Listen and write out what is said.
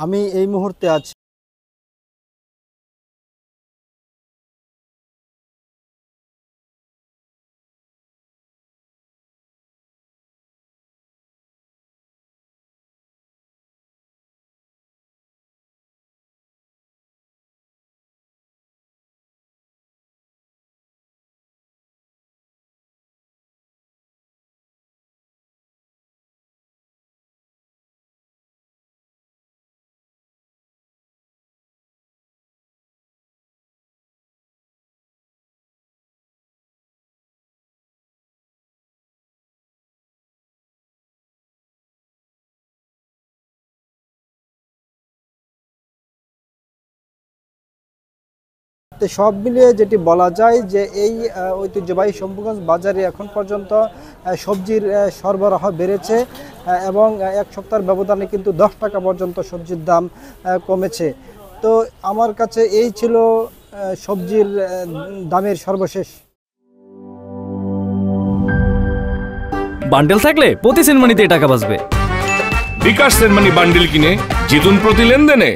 আমি এই মুহূর্তে আছি সব মিলিয়ে যেটি বলা যায় যে এই ঐতিহ্যবাহী শম্ভুগঞ্জ বাজারে এখন পর্যন্ত সবজির সরবরাহ বেড়েছে এবং এক সপ্তাহের ব্যবধানে কিন্তু 10 টাকা পর্যন্ত সবজির দাম কমেছে। তো আমার কাছে এই ছিল সবজির দামের সর্বশেষ। বান্ডেল থাকলে প্রতি সেনমানিতে টাকা বাঁচবে। বিকাশ সেনমানি বান্ডেল কিনে জিতুন প্রতি লেনদেনে।